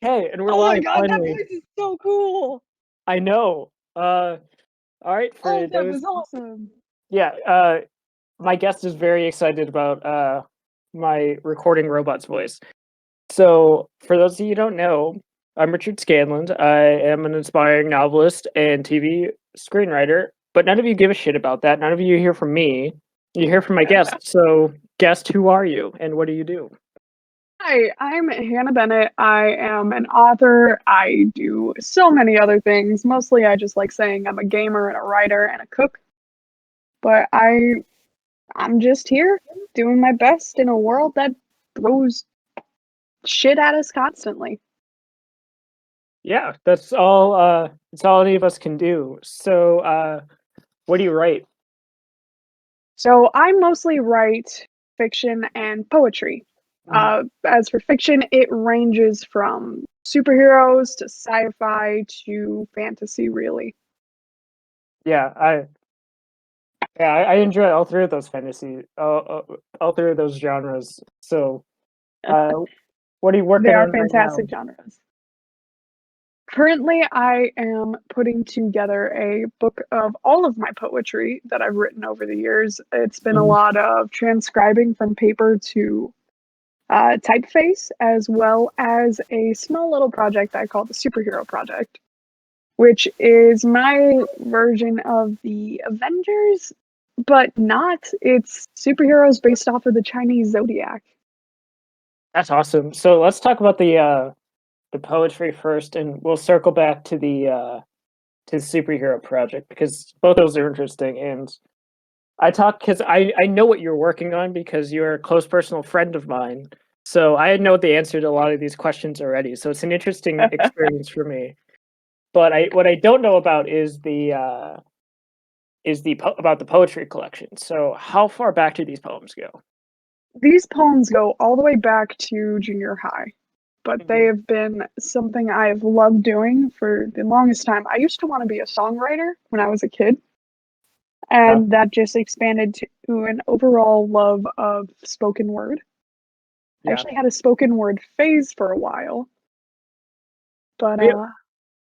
Okay, and we're Oh my live god, that finally. voice is so cool! I know. All right, Oh, for that those, was awesome. yeah. My guest is very excited about my recording robot's voice. So, for those of you who don't know, I'm Richard Scanland. I am an inspiring novelist and TV screenwriter. But none of you give a shit about that. None of you hear from me. You hear from my guest. So, guest, who are you and what do you do? Hi, I'm Hannah Bennett. I am an author. I do so many other things. Mostly I just like saying I'm a gamer and a writer and a cook. But I'm just here doing my best in a world that throws shit at us constantly. Yeah, that's all. It's all any of us can do. So, what do you write? So I mostly write fiction and poetry. As for fiction, it ranges from superheroes to sci-fi to fantasy, really. Yeah, I enjoy all three of those all three of those genres. So, uh, what are you They working are on right now? fantastic genres. Currently, I am putting together a book of all of my poetry that I've written over the years. It's been a Mhm. lot of transcribing from paper to typeface, as well as a small little project I call the Superhero Project, which is my version of the Avengers, but not. It's superheroes based off of the Chinese Zodiac. That's awesome. So let's talk about the poetry first, and we'll circle back to the superhero project because both those are interesting. And I talk because I know what you're working on because you're a close personal friend of mine. So I know the answer to a lot of these questions already. So it's an interesting experience for me. But I what I don't know about is about the poetry collection. So how far back do these poems go? These poems go all the way back to junior high, but they Mhm. have been something I've loved doing for the longest time. I used to want to be a songwriter when I was a kid, Yeah. and that just expanded to an overall love of spoken word. I Yeah. actually had a spoken word phase for a while, but We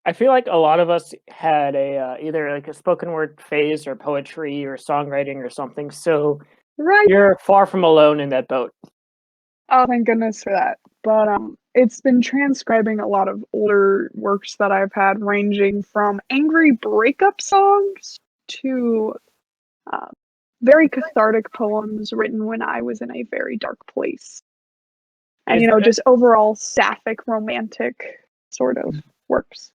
I feel like a lot of us had a either like a spoken word phase or poetry or songwriting or something. So right. you're far from alone in that boat. Oh, thank goodness for that. But it's been transcribing a lot of older works that I've had, ranging from angry breakup songs to uh, very cathartic poems written when I was in a very dark place. And, Is just overall sapphic romantic sort of works.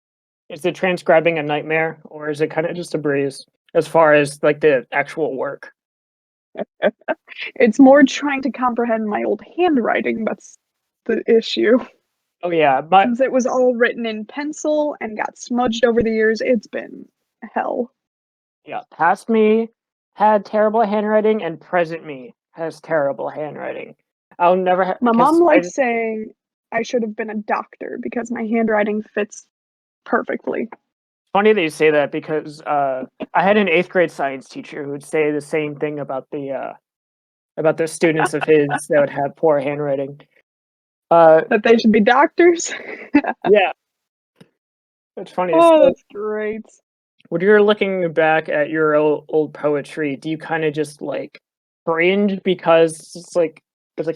is it transcribing a nightmare or is it kind of just a breeze as far as like the actual work? It's more trying to comprehend my old handwriting that's the issue. Oh yeah, Since it was all written in pencil and got smudged over the years, it's been hell. past me had terrible handwriting and present me has terrible handwriting. I'll never have My because mom I likes saying I should have been a doctor because my handwriting fits perfectly. funny that you say that because I had an eighth grade science teacher who would say the same thing about the students of his that would have poor handwriting. Uh, That they should be doctors. yeah, it's funny. Oh, So that's great. when you're looking back at your old poetry, do you kind of just like cringe because it's like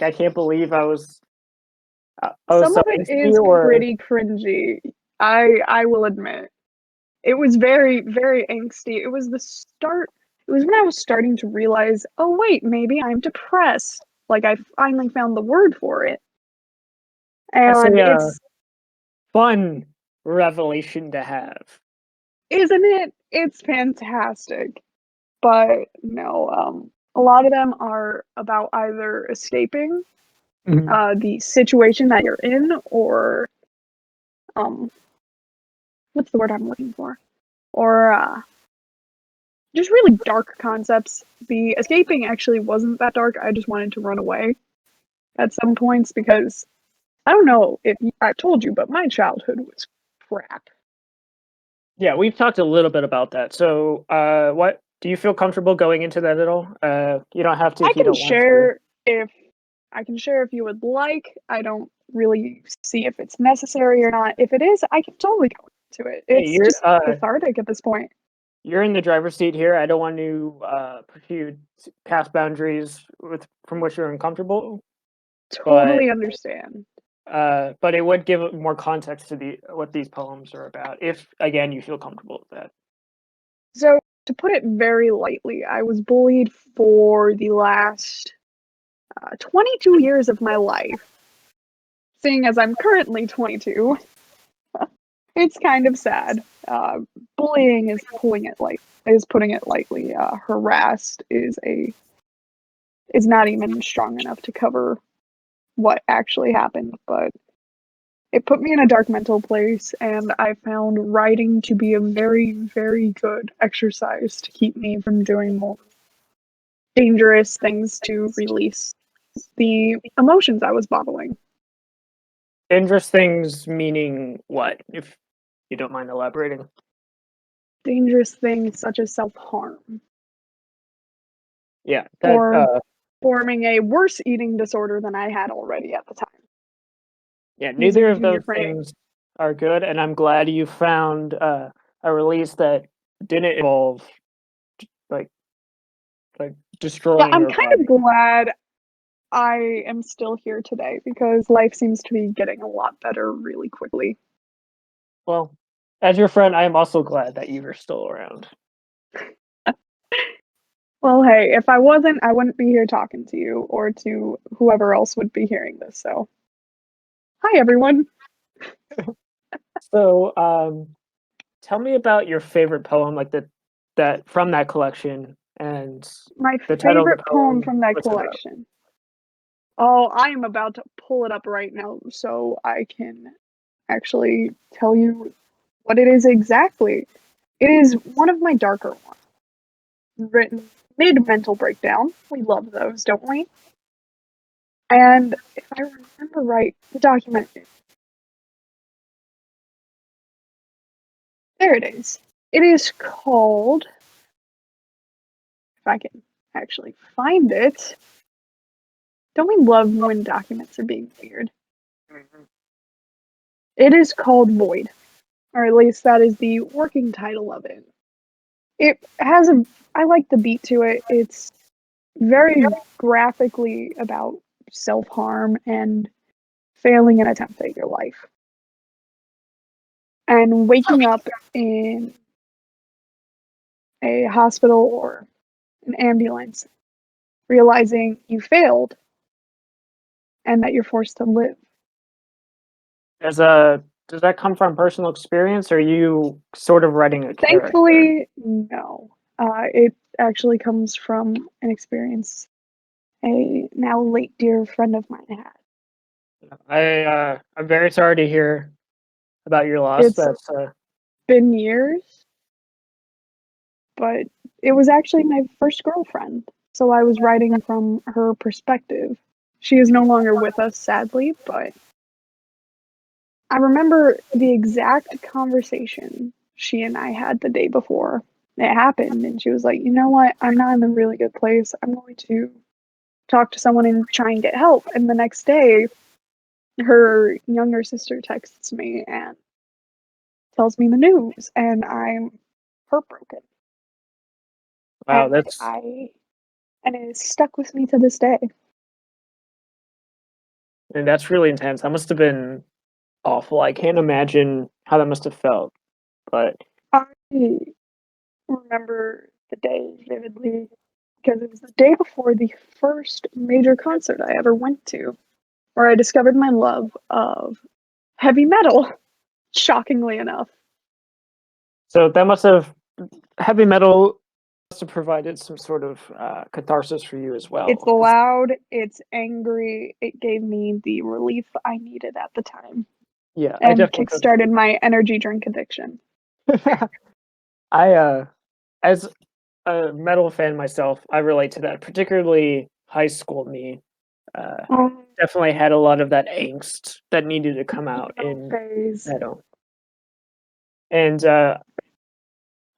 I can't believe I was Some so of it angsty, is or pretty cringy. I will admit. It was very, very angsty. It was the start. It was when I was starting to realize, oh wait, maybe I'm depressed. Like I finally found the word for it. that's And a it's fun revelation to have. isn't it? It's fantastic. But no, a lot of them are about either escaping Mhm. the situation that you're in, or um, what's the word I'm looking for? Or just really dark concepts. The escaping actually wasn't that dark. I just wanted to run away at some points because I don't know if I've told you, but my childhood was crap. Yeah, we've talked a little bit about that. So, what do you feel comfortable going into that at all? You don't have to I if you can don't want to. share if I can share if you would like. I don't really see if it's necessary or not. If it is, I can totally go into it. Hey, It's just cathartic at this point. you're in the driver's seat here. I don't want to push you past boundaries from which you're uncomfortable. Totally understand. But it would give more context to what these poems are about, if again you feel comfortable with that. So, to put it very lightly, I was bullied for the last 22 years of my life. Seeing as I'm currently 22, it's kind of sad. Bullying is putting it lightly. Harassed is not even strong enough to cover what actually happened, but it put me in a dark mental place, and I found writing to be a very, very good exercise to keep me from doing more dangerous things, to release the emotions I was bottling. Dangerous things meaning what, if you don't mind elaborating? Dangerous things such as self-harm. Yeah, or forming a worse eating disorder than I had already at the time. Yeah, neither of those things are good, and I'm glad you found a release that didn't involve like destroying. Yeah, I'm your kind body. of glad I am still here today, because life seems to be getting a lot better really quickly. Well, as your friend, I am also glad that you are still around. Well, hey, if I wasn't, I wouldn't be here talking to you or to whoever else would be hearing this. So, hi everyone. So, tell me about your favorite poem, like that from that collection, and My the title of the favorite poem from that what's it about? collection. Oh, I am about to pull it up right now so I can actually tell you what it is exactly. It is one of my darker ones, written mid mental breakdown. We love those, don't we? And if I remember right, the document. There it is. It is called. If I can actually find it. Don't we love when documents are being weird? Mhm. It is called Void, or at least that is the working title of it. It has a. I like the beat to it. It's very graphically about self harm and failing an attempt at your life. And waking up in a hospital or an ambulance, realizing you failed and that you're forced to live. Does that come from personal experience, or are you sort of writing a character? Thankfully, no. It actually comes from an experience a now late dear friend of mine had. I'm very sorry to hear about your loss. It's That's been years, but it was actually my first girlfriend, so I was writing from her perspective. She is no longer with us, sadly, but I remember the exact conversation she and I had the day before it happened, and she was like, "You know what? I'm not in a really good place. I'm going to talk to someone and try and get help." And the next day, her younger sister texts me and tells me the news, and I'm heartbroken. wow. And it is stuck with me to this day. That's really intense. That must have been awful. I can't imagine how that must have felt. But I remember the day vividly because it was the day before the first major concert I ever went to, where I discovered my love of heavy metal, shockingly enough. so that must have heavy metal must have provided some sort of catharsis for you as well. It's loud, it's angry, it gave me the relief I needed at the time. Yeah, I And definitely kickstarted my energy drink addiction. I as a metal fan myself, I relate to that, particularly high school me. Definitely had a lot of that angst that needed to come out in phase. metal. And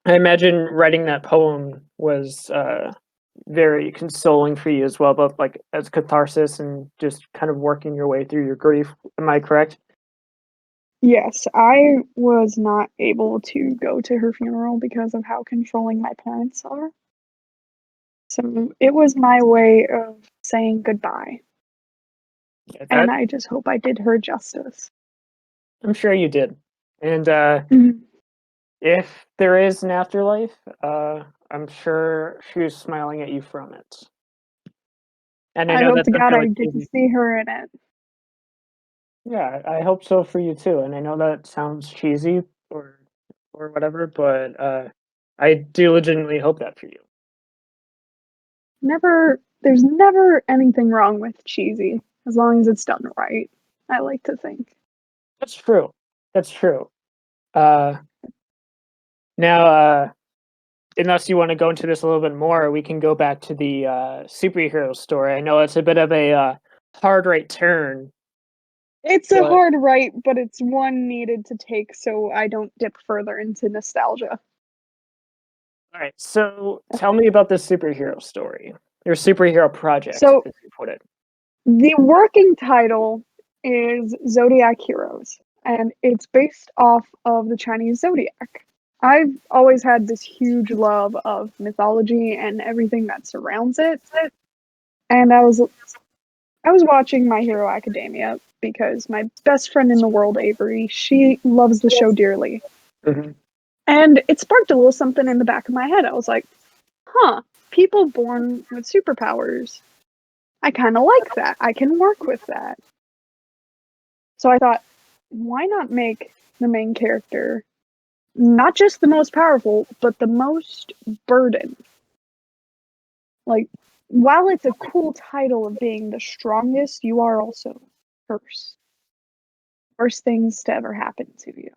I imagine writing that poem was very consoling for you as well, both like as catharsis and just kind of working your way through your grief. Am I correct? Yes, I was not able to go to her funeral because of how controlling my parents are. So it was my way of saying goodbye, Yeah, and that I just hope I did her justice. I'm sure you did. And Mhm. if there is an afterlife, I'm sure she was smiling at you from it. And I I know hope that to sounds God really I get to cheesy. see her in it. Yeah, I hope so for you too. And I know that sounds cheesy or whatever, but I do legitimately hope that for you. There's never anything wrong with cheesy, as long as it's done right, I like to think. That's true. That's true. Uh, now, unless you want to go into this a little bit more, we can go back to the superhero story. I know it's a bit of a hard right turn, It's a but hard right, but it's one needed to take so I don't dip further into nostalgia. all right. So tell me about this superhero story, your superhero project, So as you put it. the working title is Zodiac Heroes, and it's based off of the Chinese zodiac. I've always had this huge love of mythology and everything that surrounds it, and I was watching My Hero Academia because my best friend in the world, Avery, she loves the show dearly. Hmm. And it sparked a little something in the back of my head. I was like, huh, people born with superpowers. I kind of like that. I can work with that. So I thought, why not make the main character not just the most powerful, but the most burdened? Like, while it's a cool title of being the strongest, you are also first. Worst things to ever happen to you.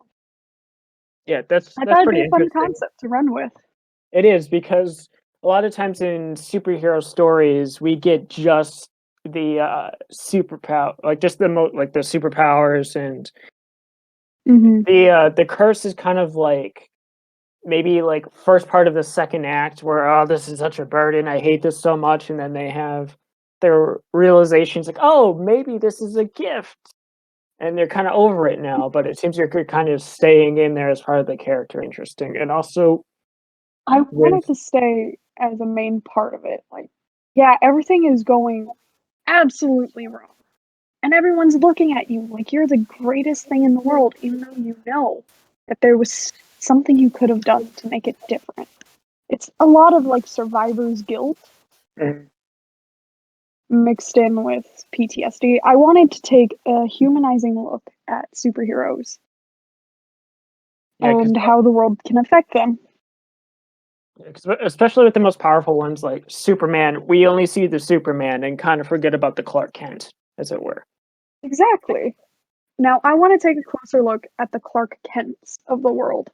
Yeah, I that's thought it'd pretty be a fun interesting. concept to run with. It is because a lot of times in superhero stories, we get just the superpower, like just like the superpowers, and Hmm. the curse is kind of like maybe like first part of the second act where oh this is such a burden, I hate this so much, and then they have their realizations like oh maybe this is a gift, and they're kind of over it now. But it seems you're kind of staying in there as part of the character, interesting, and also I with wanted to stay as a main part of it. Like, yeah, everything is going absolutely wrong. And everyone's looking at you like you're the greatest thing in the world, even though you know that there was something you could have done to make it different. It's a lot of like survivor's guilt Mhm. mixed in with PTSD. I wanted to take a humanizing look at superheroes Yeah, because and how the world can affect them. especially with the most powerful ones like Superman, we only see the Superman and kind of forget about the Clark Kent, as it were. Exactly. Now, I want to take a closer look at the Clark Kents of the world.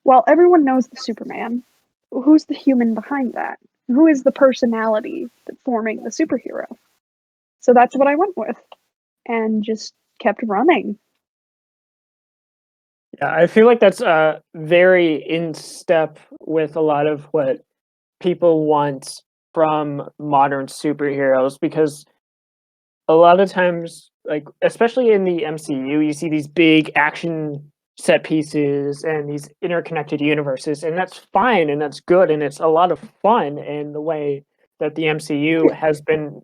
While everyone knows the Superman, who's the human behind that? Who is the personality that's forming the superhero? So that's what I went with and just kept running. Yeah, I feel like that's very in step with a lot of what people want from modern superheroes because a lot of times, like especially in the MCU, you see these big action set pieces and these interconnected universes, and that's fine and that's good and it's a lot of fun. And the way that the MCU has been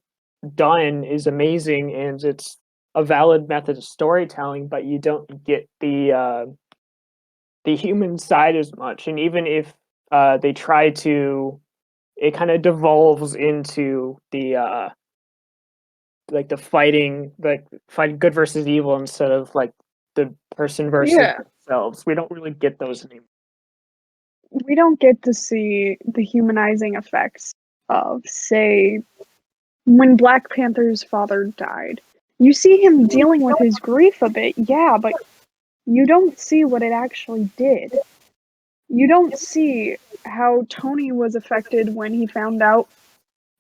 done is amazing, and it's a valid method of storytelling. But you don't get the human side as much, and even if they try to, it kind of devolves into the like the fighting, like fighting good versus evil instead of like the person versus Yeah. themselves. We don't really get those anymore. We don't get to see the humanizing effects of, say, when Black Panther's father died. You see him dealing with his grief a bit, yeah, but you don't see what it actually did. You don't see how Tony was affected when he found out,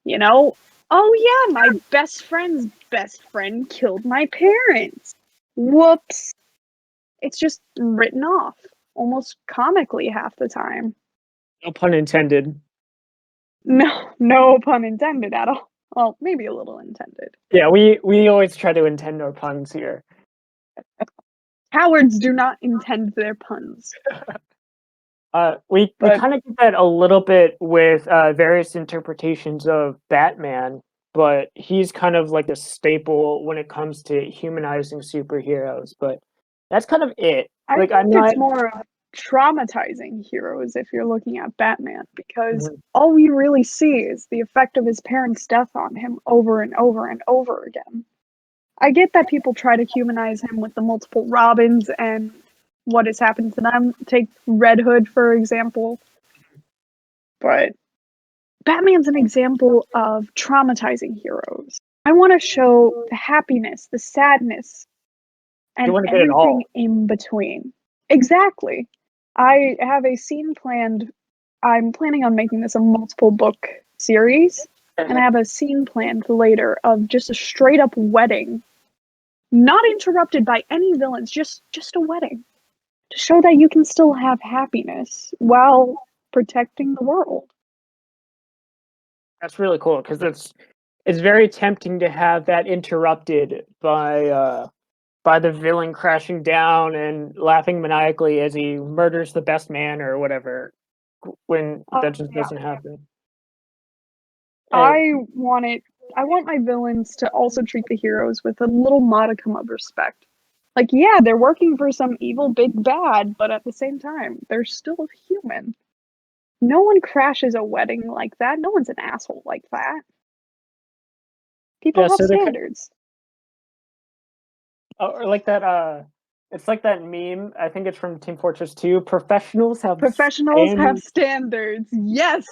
you know, oh yeah, my best friend's best friend killed my parents. Whoops. It's just written off, almost comically half the time. No pun intended. No pun intended at all. Well, maybe a little intended. Yeah, we always try to intend our puns here. Cowards do not intend their puns. We But kind of get that a little bit with various interpretations of Batman, but he's kind of like a staple when it comes to humanizing superheroes. But that's kind of it. I Like think I'm not. it's more of traumatizing heroes if you're looking at Batman, because Mhm. all we really see is the effect of his parents' death on him over and over and over again. I get that people try to humanize him with the multiple Robins and what has happened to them. Take Red Hood, for example. But Batman's an example of traumatizing heroes. I want to show the happiness, the sadness, You and want to get it everything all. in between. Exactly. I have a scene planned. I'm planning on making this a multiple book series, and I have a scene planned later of just a straight up wedding, not interrupted by any villains, just a wedding to show that you can still have happiness while protecting the world. That's really cool because it's very tempting to have that interrupted by the villain crashing down and laughing maniacally as he murders the best man or whatever when that just Yeah. doesn't happen. And I want it. I want my villains to also treat the heroes with a little modicum of respect. Like, yeah, they're working for some evil big bad, but at the same time, they're still human. No one crashes a wedding like that. No one's an asshole like that. People yeah, have so they're standards. or like that it's like that meme, I think it's from Team Fortress 2, professionals have Professionals have standards. standards. Yes,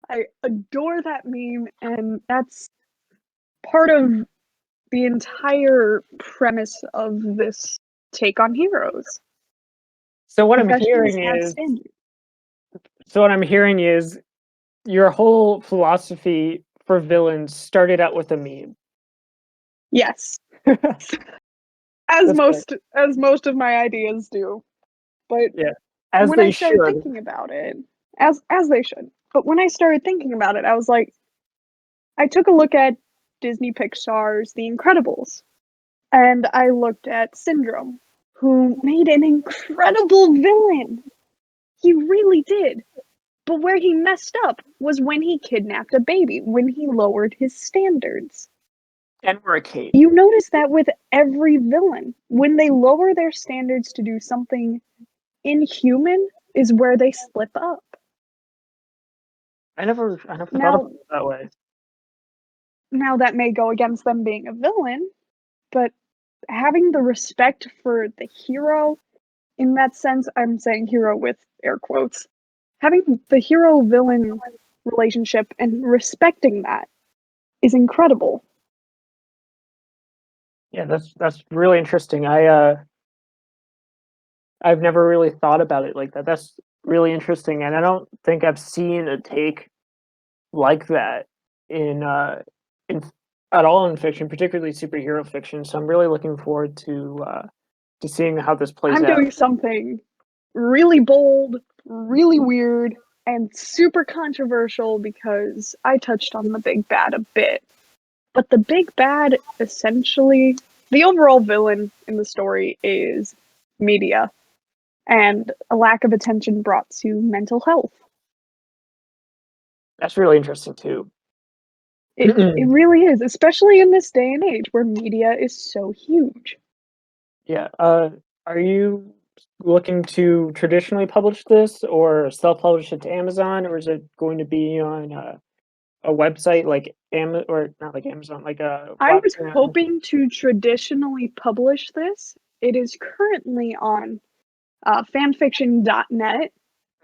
I adore that meme, and that's part of the entire premise of this take on heroes. So what I'm Professionals hearing have is standards. so what I'm hearing is your whole philosophy for villains started out with a meme. Yes, That's great. as most of my ideas do. But Yeah. As when I they started should. thinking about it, as they should. But when I started thinking about it, I was like, I took a look at Disney Pixar's The Incredibles, and I looked at Syndrome, who made an incredible villain. He really did. But where he messed up was when he kidnapped a baby, when he lowered his standards. And we're a cape. You notice that with every villain. When they lower their standards to do something inhuman is where they slip up. I never thought about Now, it that way. now that may go against them being a villain, but having the respect for the hero, in that sense, I'm saying hero with air quotes, having the hero villain relationship and respecting that is incredible. Yeah, that's really interesting. I've never really thought about it like that. That's really interesting, and I don't think I've seen a take like that in in at all in fiction, particularly superhero fiction. So I'm really looking forward to seeing how this plays I'm out. doing something really bold, really weird, and super controversial because I touched on the big bad a bit. But the big bad, essentially, the overall villain in the story is media and a lack of attention brought to mental health. That's really interesting too. It really is, especially in this day and age where media is so huge. Yeah. Are you looking to traditionally publish this or self-publish it to Amazon, or is it going to be on a website like or not like Amazon, like a I was Wattpad? hoping to traditionally publish this. It is currently on fanfiction.net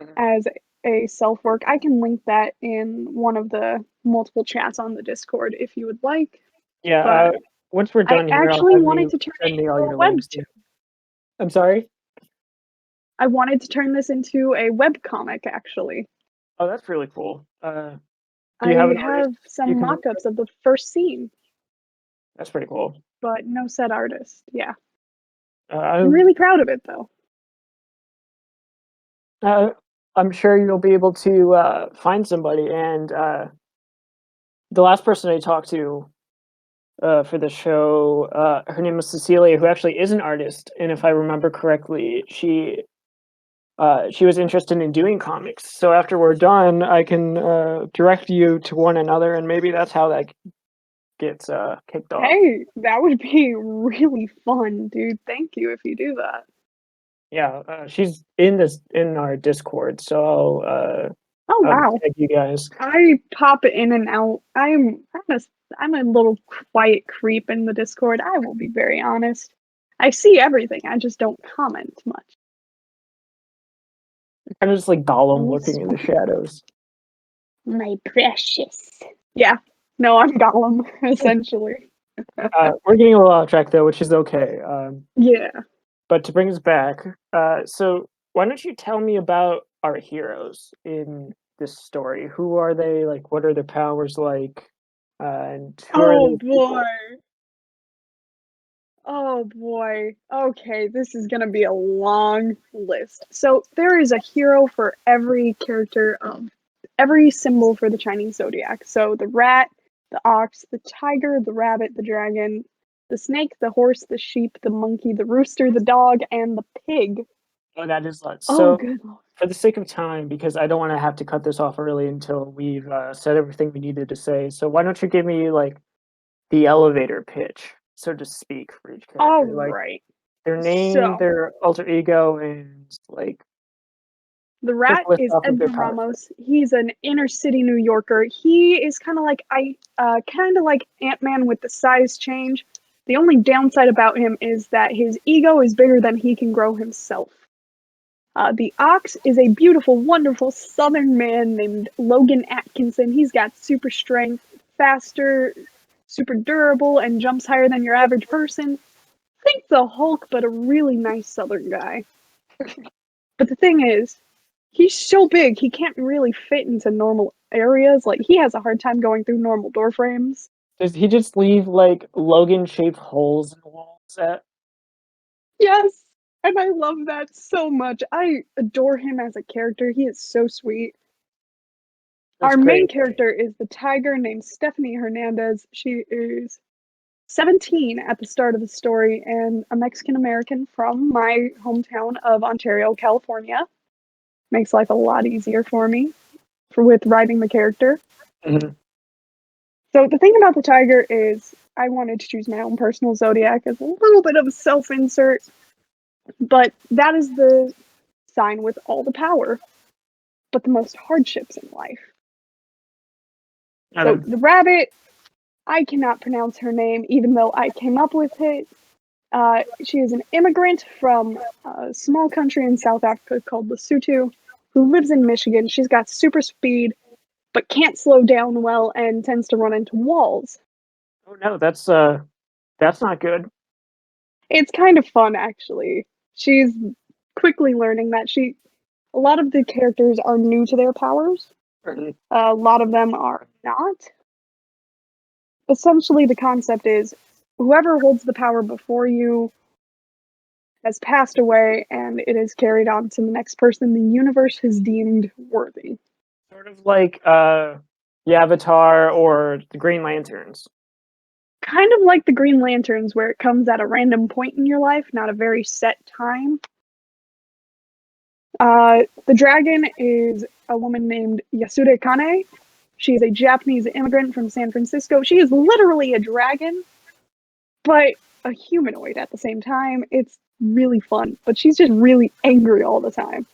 Mhm. as a self work. I can link that in one of the multiple chats on the Discord if you would like. Yeah. But Once we're I done here, I'll actually have wanted you to turn send it me all into a your links. webtoon. I'm sorry. I wanted to turn this into a web comic. Actually, Oh, that's really cool. Do you have I an artist have you some can work with? mock-ups of the first scene, That's pretty cool. but no set artist. Yeah, Uh, I'm I'm really proud of it though. uh, I'm sure you'll be able to find somebody. And the last person I talked to for the show, her name was Cecilia, who actually is an artist, and if I remember correctly, she was interested in doing comics. So after we're done, I can direct you to one another, and maybe that's how that gets kicked off. Hey, that would be really fun, dude. Thank you if you do that. Yeah, she's in our Discord, so Oh I'll wow. tag you guys. I pop in and out. I'm a little quiet creep in the Discord. I will be very honest. I see everything. I just don't comment much. Kind of just like Gollum Oh, looking in the shadows. my precious. Yeah. No, I'm Gollum, essentially. We're getting a little off track though, which is okay. Yeah. But to bring us back, so why don't you tell me about our heroes in this story? Who are they? Like, what are their powers like? And who are Oh these boy. people? Oh boy. Okay, this is gonna be a long list. So there is a hero for every character of every symbol for the Chinese zodiac. So the rat, the ox, the tiger, the rabbit, the dragon, the snake, the horse, the sheep, the monkey, the rooster, the dog, and the pig. Oh, that is lots. Oh So, good lord. for the sake of time, because I don't want to have to cut this off early until we've said everything we needed to say. So, why don't you give me like the elevator pitch, so to speak, for each All character? Like right. their name, So their alter ego, and like the quick rat list is off of their Edgar power. Ramos. He's an inner city New Yorker. He is kind of like Ant-Man with the size change. The only downside about him is that his ego is bigger than he can grow himself. The ox is a beautiful, wonderful southern man named Logan Atkinson. He's got super strength, faster, super durable, and jumps higher than your average person. Think the Hulk, but a really nice southern guy. But the thing is, he's so big, he can't really fit into normal areas. Like, he has a hard time going through normal door frames. Does he just leave like Logan-shaped holes in the walls? Yes! And I love that so much. I adore him as a character. He is so sweet. That's Our main great. character is the tiger named Stephanie Hernandez. She is 17 at the start of the story and a Mexican American from my hometown of Ontario, California. Makes life a lot easier for me with writing the character. Mhm. So the thing about the tiger is I wanted to choose my own personal zodiac as a little bit of a self-insert, but that is the sign with all the power, but the most hardships in life. So Um, the rabbit, I cannot pronounce her name, even though I came up with it. She is an immigrant from a small country in South Africa called Lesotho, who lives in Michigan. She's got super speed, but can't slow down well and tends to run into walls. oh no, that's not good. It's kind of fun, actually. She's quickly learning that a lot of the characters are new to their powers. Mhm. A lot of them are not. Essentially, the concept is whoever holds the power before you has passed away and it is carried on to the next person the universe has deemed worthy. Sort of like the Avatar or the Green Lanterns. Kind of like the Green Lanterns, where it comes at a random point in your life, not a very set time. The dragon is a woman named Yasuda Kane. She is a Japanese immigrant from San Francisco. She is literally a dragon, but a humanoid at the same time. It's really fun, but she's just really angry all the time.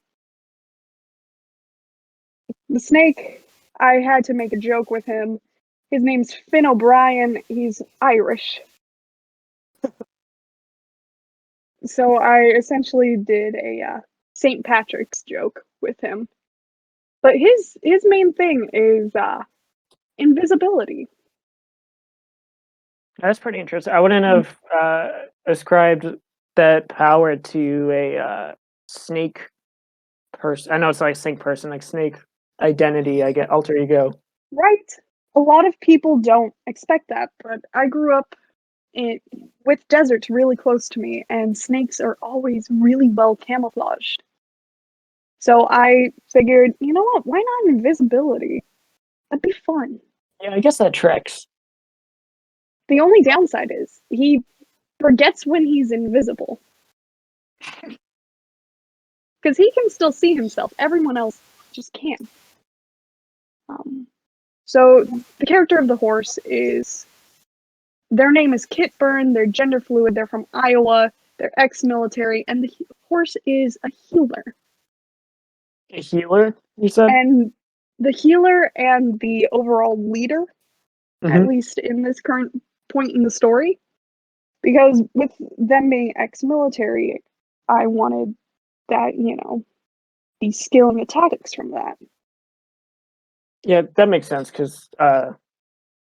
The snake, I had to make a joke with him. His name's Finn O'Brien. He's Irish. So I essentially did a St. Patrick's joke with him. But his main thing is invisibility. That's pretty interesting. I wouldn't have ascribed that power to a snake person. I know it's like snake person, like snake identity. I get alter ego. Right? A lot of people don't expect that, but I grew up in, with deserts really close to me, and snakes are always really well camouflaged. So I figured, you know what? Why not invisibility? That'd be fun. Yeah, I guess that tracks. The only downside is he forgets when he's invisible. Because he can still see himself. Everyone else just can't. So the character of the horse is, their name is Kit Byrne, they're gender fluid, they're from Iowa, they're ex-military, and the horse is a healer. A healer, you said? And the healer and the overall leader, at Mm-hmm. least in this current point in the story, because with them being ex-military, I wanted that, the skill and the tactics from that. Yeah, that makes sense because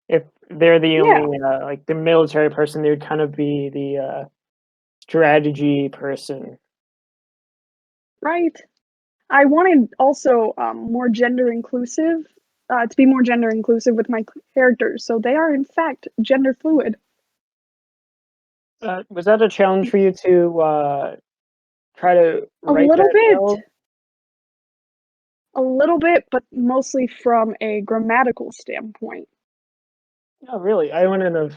if they're the Yeah, only like the military person, they would kind of be the strategy person. right. I wanted also more gender inclusive, to be more gender inclusive with my characters, so they are in fact gender fluid. Was that a challenge for you to try to A write little that bit, well? but mostly from a grammatical standpoint. No, really, I wouldn't have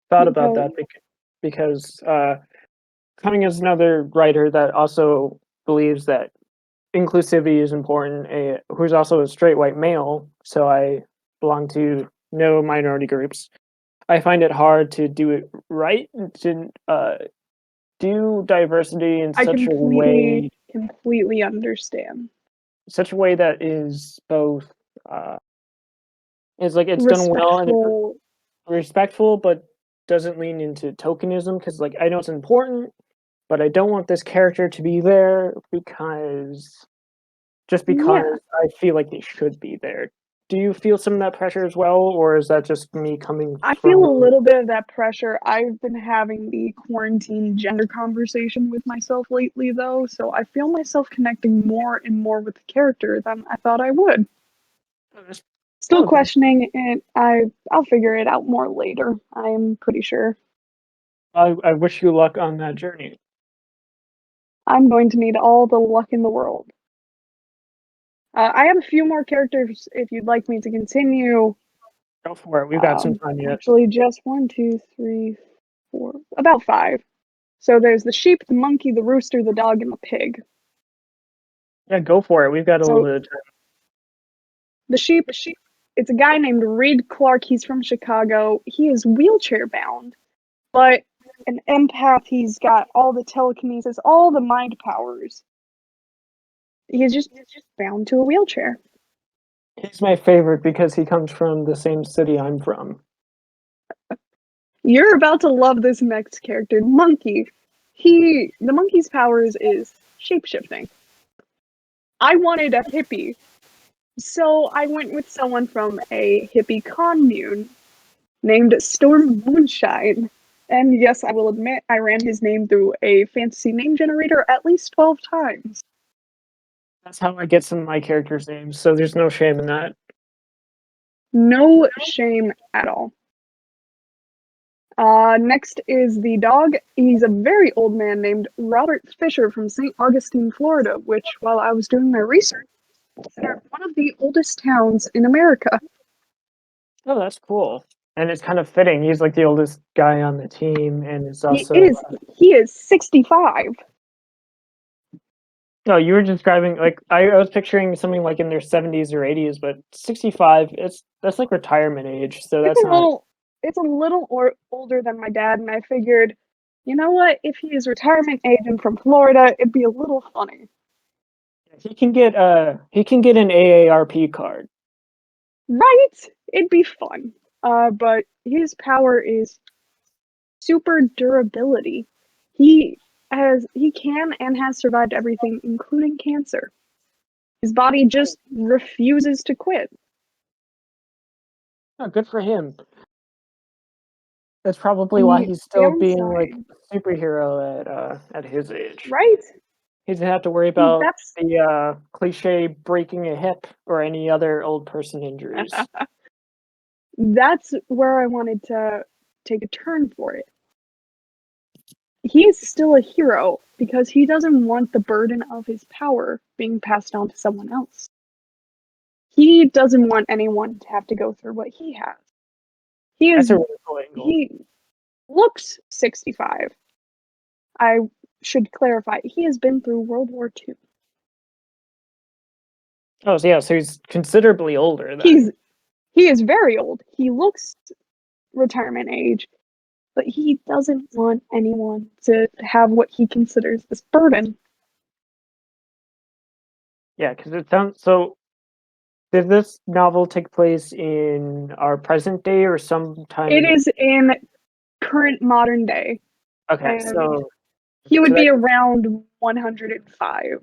thought about Because that because coming as another writer that also believes that inclusivity is important, who's also a straight white male, so I belong to no minority groups. I find it hard to do it right, to do diversity in I completely understand. such a way that is both uh, is like it's done well and Respectful, respectful, but doesn't lean into tokenism because like I know it's important, but I don't want this character to be there because yeah. I feel like they should be there. Do you feel some of that pressure as well, or is that just me coming I feel from? a little bit of that pressure. I've been having the quarantine gender conversation with myself lately, though, so I feel myself connecting more and more with the character than I thought I would. Still Oh, good. questioning it. I'll figure it out more later. I'm pretty sure. I wish you luck on that journey. I'm going to need all the luck in the world. I have a few more characters if you'd like me to continue. Go for it. We've got some time yet. Actually, just one, two, three, four, about five. So there's the sheep, the monkey, the rooster, the dog, and the pig. Yeah, go for it. We've got a little So bit of time. the sheep, it's a guy named Reed Clark. He's from Chicago. He is wheelchair bound, but an empath. He's got all the telekinesis, all the mind powers. He's just bound to a wheelchair. He's my favorite because he comes from the same city I'm from. You're about to love this next character, Monkey. The monkey's powers is shapeshifting. I wanted a hippie, so I went with someone from a hippie commune named Storm Moonshine. And yes, I will admit I ran his name through a fantasy name generator at least 12 times. That's how I get some of my characters' names, so there's no shame in that. No shame at all. Next is the dog. He's a very old man named Robert Fisher from St. Augustine, Florida, which, while I was doing my research, is considered one of the oldest towns in America. Oh, that's cool. And it's kind of fitting. He's like the oldest guy on the team, and it's He also. is he is 65. No, you were describing like I was picturing something like in their 70s or 80s, but 65, that's like retirement age, so It's that's a not. little it's a little older than my dad, and I figured, you know what, if he is retirement age and from Florida, it'd be a little funny. He can get an AARP card. Right? It'd be fun. But his power is super durability. He can and has survived everything, including cancer. His body just refuses to quit. Oh, good for him. That's probably why The he's still being like downside, a superhero at his age. right? He doesn't have to worry about That's the cliche breaking a hip or any other old person injuries. that's where I wanted to take a turn for it. he's still a hero because he doesn't want the burden of his power being passed on to someone else. He doesn't want anyone to have to go through what he has. That's a really cool angle. He looks 65. I should clarify, he has been through World War II. Oh, so yeah, so he's considerably older then. He is very old. He looks retirement age, but he doesn't want anyone to have what he considers this burden. Yeah, because it sounds so. Did this novel take place in our present day or sometime? It is in current modern day. Okay, And so he would so be around 105.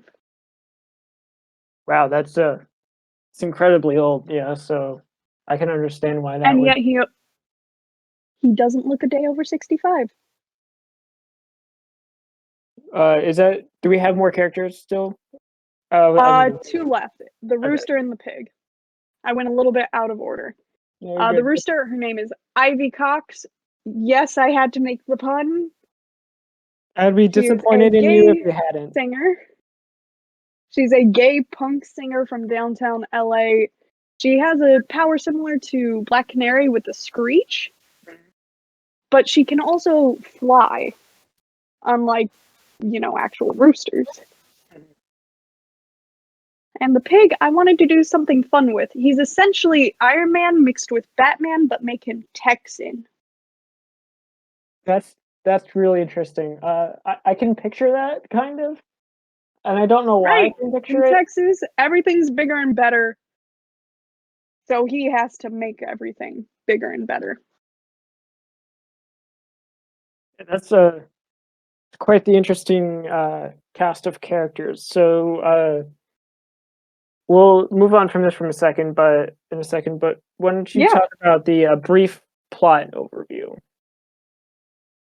wow, it's incredibly old. Yeah, so I can understand why that And would. yet he doesn't look a day over 65. Is that? Do we have more characters still? I mean, 2 left. The okay. rooster and the pig. I went a little bit out of order. Yeah, you're The good. rooster, her name is Ivy Cox. Yes, I had to make the pun. I'd be She is a disappointed in you if gay you hadn't. singer. She's a gay punk singer from downtown LA. She has a power similar to Black Canary with the screech, but she can also fly, unlike, actual roosters. And the pig, I wanted to do something fun with. He's essentially Iron Man mixed with Batman, but make him Texan. That's really interesting. I can picture that kind of, and I don't know why I Right. can In picture it. Texas, everything's bigger and better. So he has to make everything bigger and better. That's quite the interesting cast of characters. So we'll move on from this in a second. But why don't you Yeah. talk about the brief plot overview?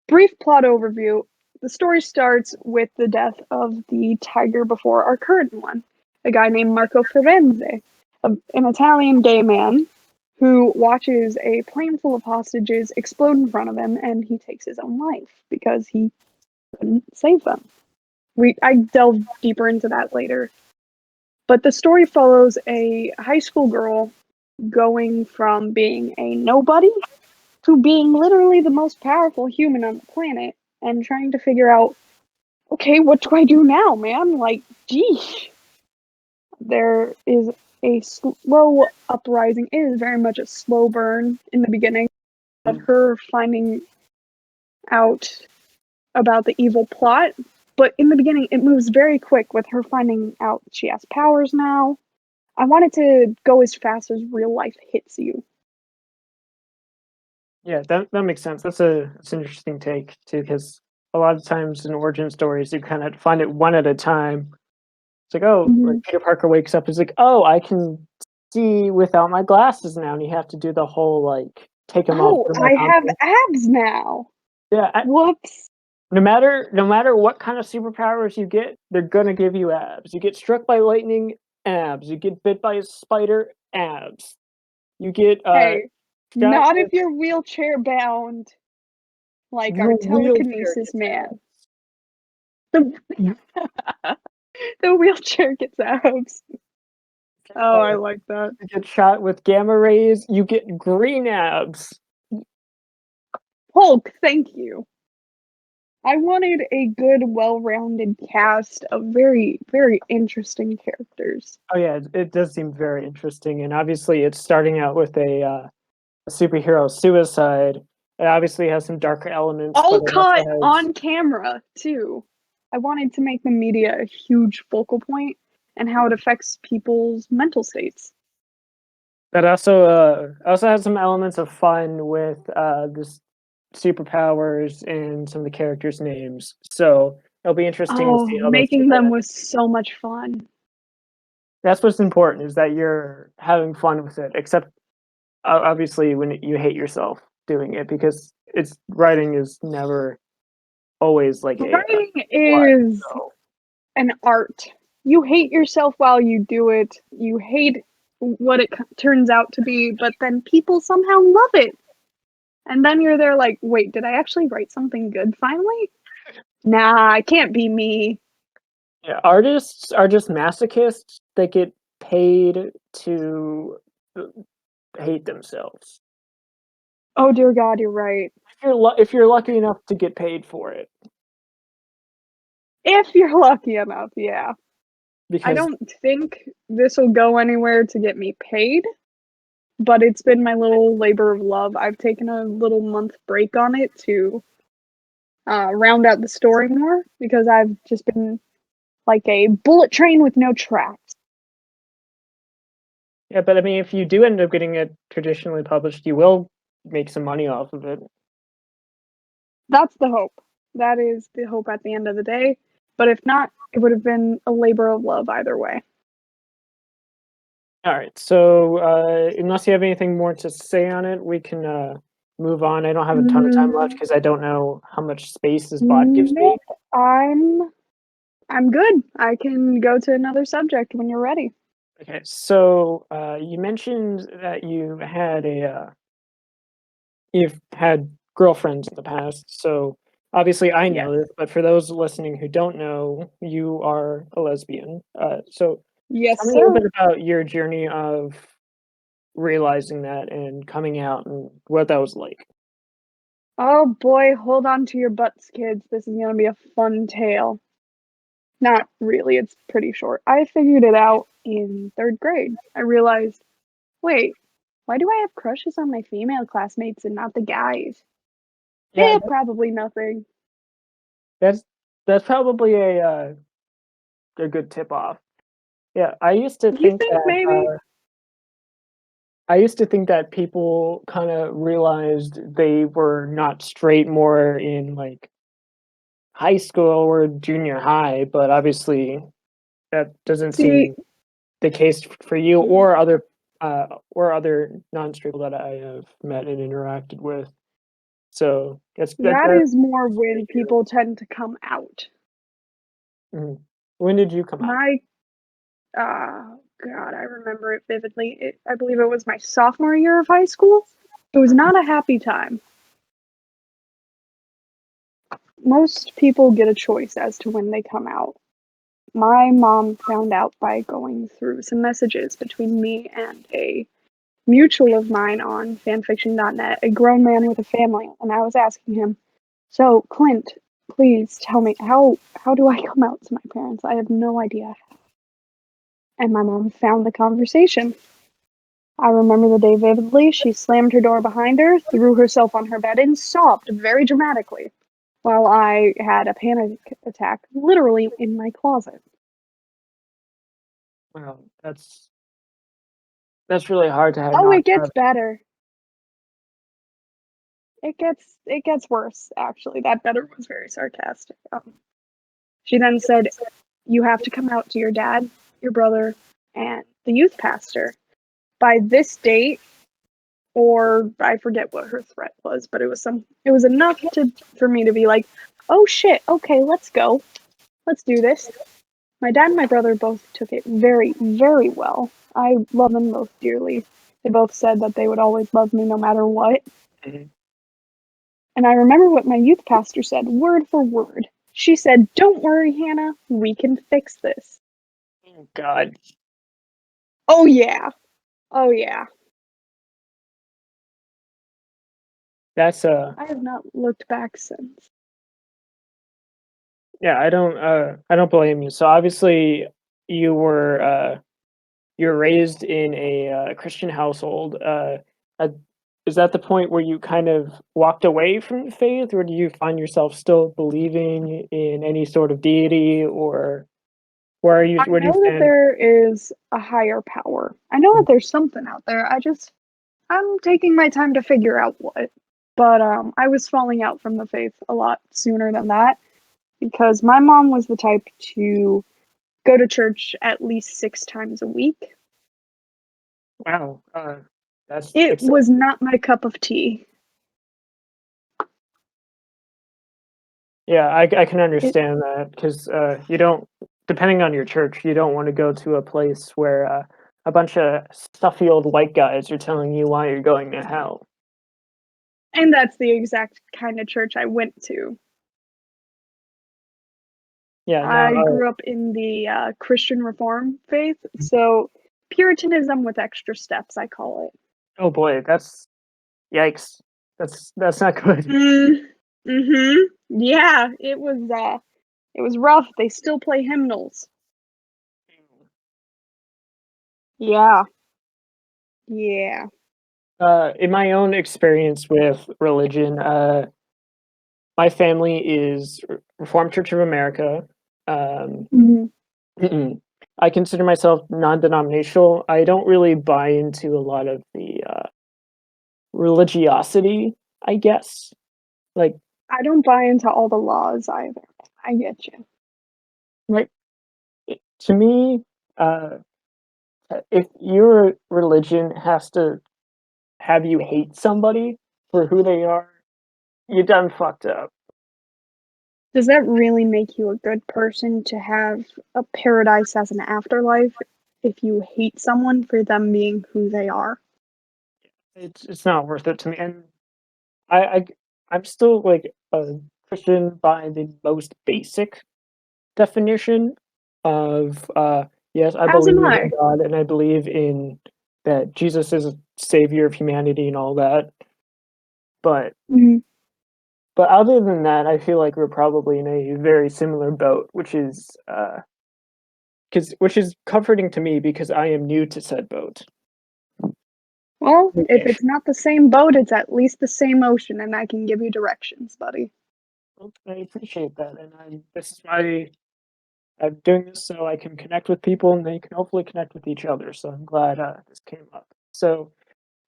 Brief plot overview. The story starts with the death of the tiger before our current one, a guy named Marco Firenze, an Italian gay man who watches a plane full of hostages explode in front of him, and he takes his own life because he couldn't save them. I delve deeper into that later. But the story follows a high school girl going from being a nobody to being literally the most powerful human on the planet and trying to figure out, okay, what do I do now, man? Like, geez. There is a slow uprising. It is very much a slow burn in the beginning of her finding out about the evil plot. But in the beginning, it moves very quick with her finding out she has powers now. I want it to go as fast as real life hits you. Yeah, that makes sense. That's an interesting take too, because a lot of times in origin stories, you kind of find it one at a time. It's like, oh, like Peter Parker wakes up, he's like, oh, I can see without my glasses now, and you have to do the whole like take them off. Oh, put 'em I back on have thing. abs now. Yeah, Whoops. no matter what kind of superpowers you get, they're gonna give you abs. You get struck by lightning, abs. You get bit by a spider, abs. You get Hey, shot not if with you're wheelchair bound, like our your wheelchair telekinesis gets man. abs. The, the wheelchair gets abs. Oh, I like that. You get shot with gamma rays, you get green abs. Hulk, thank you. I wanted a good, well-rounded cast of very, very interesting characters. Oh yeah, it does seem very interesting, and obviously it's starting out with a superhero suicide. It obviously has some darker elements, All but it also cut has on camera, too. I wanted to make the media a huge focal point and how it affects people's mental states. that also has some elements of fun with this superpowers and some of the characters' names. So it'll be interesting to Oh, see how those two making play them out. was so much fun. That's what's important is that you're having fun with it. Except obviously when you hate yourself doing it because it's writing is never always like a Writing plot. is So an art. You hate yourself while you do it. You hate what it turns out to be, but then people somehow love it. And then you're there like, wait, did I actually write something good finally? Nah, it can't be me. Yeah, artists are just masochists that get paid to hate themselves. Oh dear God, you're right. If you're lucky enough to get paid for it, If you're lucky enough, yeah. I because don't think this will go anywhere to get me paid, but it's been my little labor of love. I've taken a little month break on it to round out the story more because I've just been like a bullet train with no tracks. yeah, but I mean, if you do end up getting it traditionally published, you will make some money off of it. That's the hope. That is the hope at the end of the day. But if not, it would have been a labor of love either way. All right, so unless you have anything more to say on it, we can move on. I don't have a ton of time left Mm, because I don't know how much space this bot gives me. nope. I'm good. I can go to another subject when you're ready. Okay, so you mentioned that you've had girlfriends in the past. So obviously, I Yes. know this, but for those listening who don't know, you are a lesbian. So Yes, tell me a little sir. bit about your journey of realizing that and coming out and what that was like. Oh boy, hold on to your butts, kids. This is gonna be a fun tale. Not really, it's pretty short. I figured it out in third grade. I realized, wait, why do I have crushes on my female classmates and not the guys? Yeah, Probably nothing. that's that's probably a good tip off. Yeah, You think maybe? I used to think that people kind of realized they were not straight more in like high school or junior high, but obviously that doesn't See, seem the case for you or other non-straight people that I have met and interacted with. So that that's is more great when to hear. people tend to come out. Mhm. When did you come out? My God, I remember it vividly. I believe it was my sophomore year of high school. It was not a happy time. Most people get a choice as to when they come out. My mom found out by going through some messages between me and a mutual of mine on fanfiction.net, a grown man with a family, and I was asking him, "So, Clint, please tell me how do I come out to my parents? I have no idea." And my mom found the conversation. I remember the day vividly. She slammed her door behind her, threw herself on her bed, and sobbed very dramatically while I had a panic attack literally in my closet. Wow, that's really hard to have Oh, not it gets have. better. It gets worse, actually. That better was very sarcastic. She then said, "You have to come out to your dad, your brother, and the youth pastor by this date," or I forget what her threat was, but it was enough to for me to be like, "Oh shit, okay, let's go. Let's do this." My dad and my brother both took it very, very well. I love them both dearly. They both said that they would always love me no matter what. Mhm. And I remember what my youth pastor said, word for word. She said, "Don't worry, Hannah, we can fix this." Oh God, Oh, yeah. Oh, yeah. that's I have not looked back since. yeah. I don't blame you. So obviously you were raised in a Christian household. Uh, is that the point where you kind of walked away from the faith, or do you find yourself still believing in any sort of deity, or I where do you know that stand? there is a higher power. I know that there's something out there. I'm taking my time to figure out what. But I was falling out from the faith a lot sooner than that because my mom was the type to go to church at least 6 times a week. Wow, that's It excessive. was not my cup of tea. Yeah, I can It, understand that because you don't, depending on your church, you don't want to go to a place where a bunch of stuffy old white guys are telling you why you're going to hell. and that's the exact kind of church I went to. Yeah, I no, grew up in the Christian Reform faith, so Puritanism with extra steps, I call it. oh boy, that's yikes. That's not good. Mhm. Yeah, it was rough. They still play hymnals. Yeah. Yeah. In my own experience with religion, my family is Reformed Church of America. Um, Mhm. I consider myself non-denominational. I don't really buy into a lot of the religiosity, I guess. Like, I don't buy into all the laws either. I get you. like to me, uh, if your religion has to have you hate somebody for who they are, you done fucked up. Does that really make you a good person to have a paradise as an afterlife if you hate someone for them being who they are? It's not worth it to me, and I I I'm still like a Christian by the most basic definition of yes, I As believe am in I. God and I believe in that Jesus is a savior of humanity and all that. But Mhm. other than that, I feel like we're probably in a very similar boat, which is comforting to me because I am new to said boat. Well, if Ish. it's not the same boat, it's at least the same ocean, and I can give you directions, buddy. Well, I appreciate that, and this is why I'm doing this so I can connect with people and they can hopefully connect with each other. So I'm glad this came up. So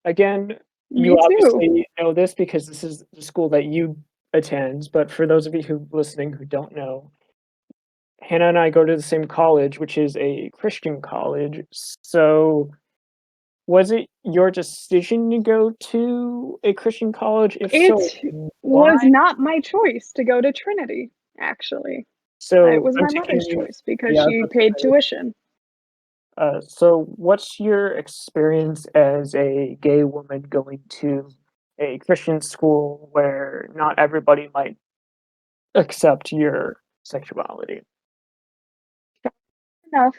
again, you Me too. obviously know this because this is the school that you attend. But for those of you who listening who don't know, Hannah and I go to the same college, which is a Christian college. So was it your decision to go to a Christian college? If so, It why? was not my choice to go to Trinity, actually. It So was I'm my taking mother's you. choice because Yeah, I was she about to paid say. tuition. So what's your experience as a gay woman going to a Christian school where not everybody might accept your sexuality? Enough,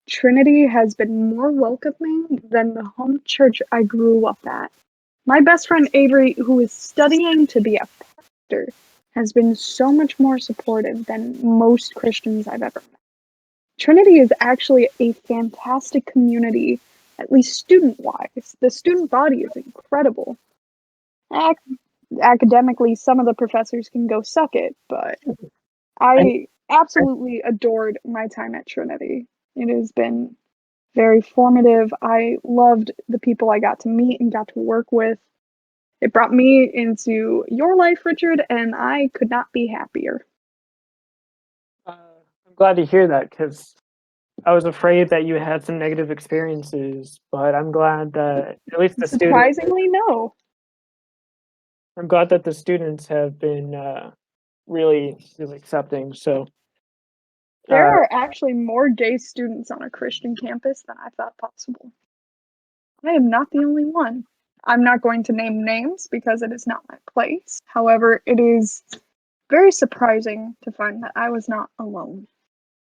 Trinity has been more welcoming than the home church I grew up at. My best friend Avery, who is studying to be a pastor, has been so much more supportive than most Christians I've ever met. Trinity is actually a fantastic community, at least student wise. The student body is incredible. Ac- Academically, some of the professors can go suck it, but I, I absolutely adored my time at Trinity. It has been very formative. I loved the people I got to meet and got to work with. It brought me into your life, Richard, and I could not be happier. I'm glad to hear that because I was afraid that you had some negative experiences, but I'm glad that at least the students. Surprisingly, no. I'm glad that the students have been really accepting. So There uh, are actually more gay students on a Christian campus than I thought possible. I am not the only one. I'm not going to name names because it is not my place. However, it is very surprising to find that I was not alone.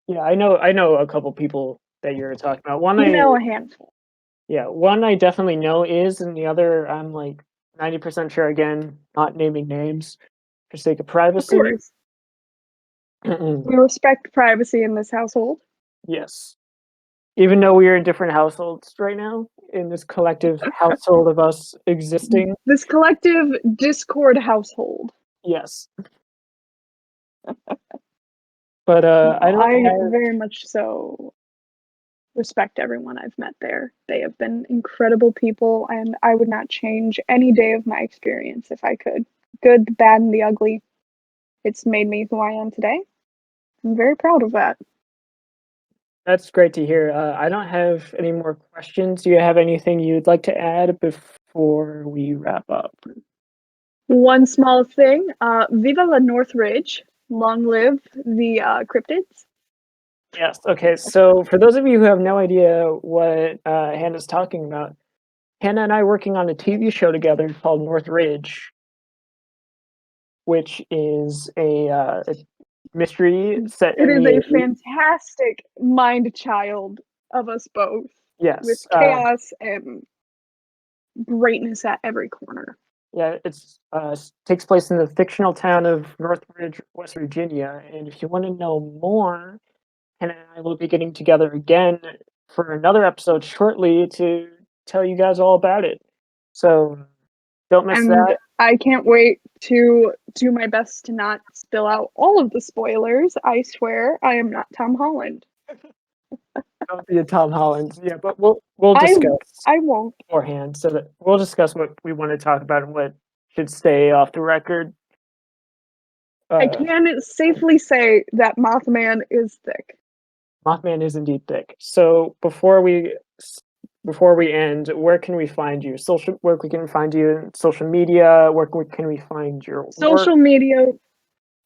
yeah, I know a couple people that you're talking about. One You I know, a handful. Yeah, one I definitely know is, and the other I'm like 90% sure, again, not naming names for sake of Of privacy. course. We respect privacy in this household. Yes. Even though we are in different households right now, in this collective household of us existing, This collective Discord household. yes. But I No, don't I have. very much so respect everyone I've met there. They have been incredible people, and I would not change any day of my experience if I could. Good, the bad, and the ugly. It's made me who I am today. I'm very proud of that. That's great to hear. I don't have any more questions. Do you have anything you'd like to add before we wrap up? One small thing, Viva la Northridge. Long live the cryptids. Yes. Okay. So for those of you who have no idea what Hannah's talking about, Hannah and I are working on a TV show together called North Ridge, which is a mystery set It in is the a 80s. fantastic mind child of us both, with Yes. chaos and greatness at every corner. Yeah, it's takes place in the fictional town of Northridge, West Virginia. And if you want to know more, Hannah and I will be getting together again for another episode shortly to tell you guys all about it. So don't miss And that. I can't wait to do my best to not spill out all of the spoilers. I swear I am not Tom Holland. Don't be a Tom Holland. Yeah, but we'll I discuss I won't. beforehand so that we'll discuss what we want to talk about and what should stay off the record. I Uh, can safely say that Mothman is thick. Mothman is indeed thick. So before we end, where can we find you? Where we can find you in social media? Where can we find your work? Social media.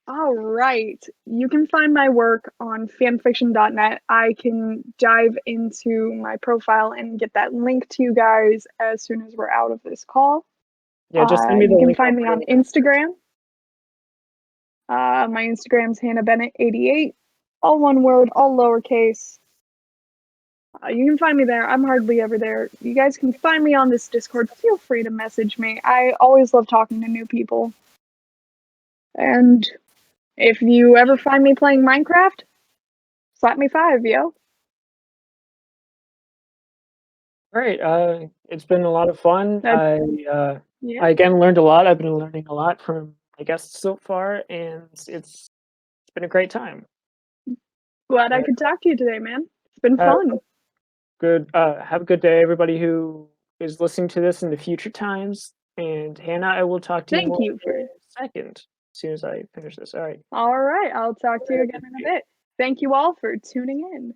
All right. You can find my work on fanfiction.net. I can dive into my profile and get that link to you guys as soon as we're out of this call. Yeah, just send me the You can link. find me on Instagram. My Instagram's Hannah Bennett 88. All one word, all lowercase. You can find me there. I'm hardly ever there. You guys can find me on this Discord. Feel free to message me. I always love talking to new people. And if you ever find me playing Minecraft, slap me 5, yo. Great. It's been a lot of fun. That, yeah. I again learned a lot. I've been learning a lot from my guests so far, and it's been a great time. Glad I Uh, could talk to you today, man. It's been uh, fun. good. Have a good day, everybody who is listening to this in the future times. And Hannah, I will talk to you Thank more you in for. a second, as soon as I finish this. All right. All right. I'll talk to you again in a bit. Thank you all for tuning in.